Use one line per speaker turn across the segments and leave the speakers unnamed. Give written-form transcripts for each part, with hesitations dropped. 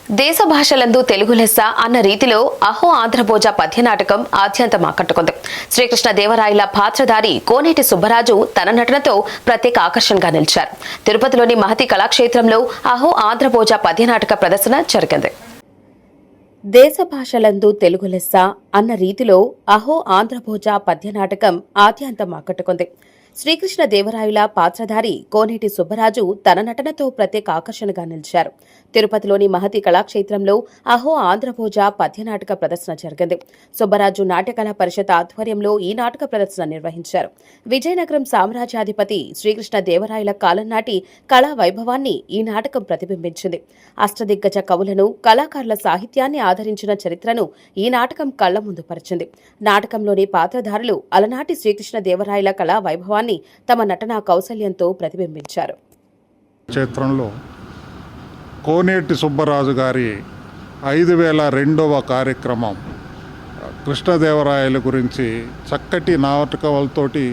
దేశ భాషలందు తెలుగు లెస్స అన్న రీతిలో అహో ఆంధ్రభోజ పద్య నాటకం ఆద్యంతం ఆకట్టుకుంది. శ్రీకృష్ణ దేవరాయల పాత్రధారి కోనేటి సుబ్బరాజు తన నటనతో ప్రత్యేక ఆకర్షణగా నిలిచారు. తిరుపతిలోని మహతి కళాక్షేత్రంలో అహో ఆంధ్రభోజ పద్య నాటక ప్రదర్శన జరిగింది. దేశ భాషలందు తెలుగు లెస్స అన్న రీతిలో అహో ఆంధ్రభోజ పద్య నాటకం ఆద్యంతం ఆకట్టుకుంది. శ్రీకృష్ణ దేవరాయల పాత్రధారి కోనేటి సుబ్బరాజు తన నటనతో ప్రత్యేక ఆకర్షణగా నిలిచారు. తిరుపతిలోని మహతి కళాక్షేత్రంలో అహో ఆంధ్రభోజ పద్యనాటక ప్రదర్శన జరిగింది. సుబ్బరాజు నాట్యకళా పరిషత్ ఆధ్వర్యంలో ఈ నాటక ప్రదర్శన నిర్వహించారు. విజయనగరం సామ్రాజ్యాధిపతి శ్రీకృష్ణ దేవరాయల కాలం నాటి కళా వైభవాన్ని ఈ నాటకం ప్రతిబింబించింది. అష్టదిగ్గజ కవులను, కళాకారుల సాహిత్యాన్ని ఆదరించిన చరిత్రను ఈ నాటకం కళ్ల ముందు పరిచింది. నాటకంలోని పాత్రధారులు అలనాటి శ్రీకృష్ణ దేవరాయల కళా వైభవాన్ని తమ నటనా కౌశల్యంతో ప్రతిబింబించారు.
క్షేత్రంలో కోనేటి సుబ్బరాజు గారి 5002వ కార్యక్రమం కృష్ణదేవరాయల గురించి చక్కటి నాటకాలతోటి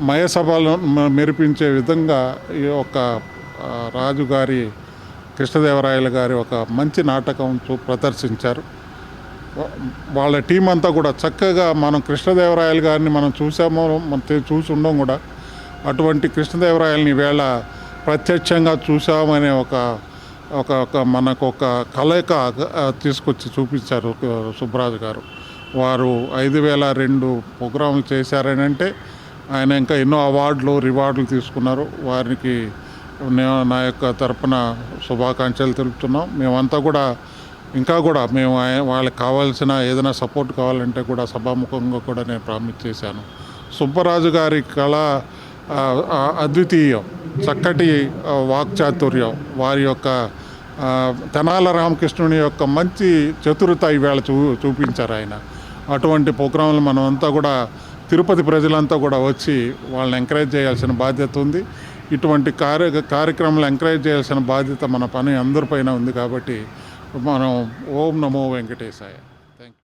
మయసభలు మెరిపించే విధంగా ఈ యొక్క రాజుగారి కృష్ణదేవరాయల గారి ఒక మంచి నాటకం ప్రదర్శించారు. వాళ్ళ టీం అంతా కూడా చక్కగా మనం కృష్ణదేవరాయల గారిని మనం చూసామో చూసి ఉండం కూడా అటువంటి కృష్ణదేవరాయలని వేళ ప్రత్యక్షంగా చూసామనే ఒక మనకు ఒక కలయిక తీసుకొచ్చి చూపించారు సుబ్బరాజు గారు. వారు 5002 ప్రోగ్రాములు చేశారని అంటే ఆయన ఇంకా ఎన్నో అవార్డులు రివార్డులు తీసుకున్నారు. వారికి నా యొక్క తరపున శుభాకాంక్షలు తెలుపుతున్నాం. మేమంతా కూడా ఇంకా కూడా మేము వాళ్ళకి కావాల్సిన ఏదైనా సపోర్ట్ కావాలంటే కూడా సభాముఖంగా కూడా నేను ప్రామిస్ చేశాను. సుబ్బరాజు గారి కళ అద్వితీయం, చక్కటి వాక్చాతుర్యం, వారి యొక్క తెనాల రామకృష్ణుని యొక్క మంచి చతురత ఈవేళ చూపించారు ఆయన. అటువంటి ప్రోగ్రాంలు మనమంతా కూడా తిరుపతి ప్రజలంతా కూడా వచ్చి వాళ్ళని ఎంకరేజ్ చేయాల్సిన బాధ్యత ఉంది. ఇటువంటి కార్యక్రమాలు ఎంకరేజ్ చేయాల్సిన బాధ్యత మన పని అందరిపైన ఉంది. కాబట్టి మనం ఓం నమో వెంకటేశాయ. Thank you.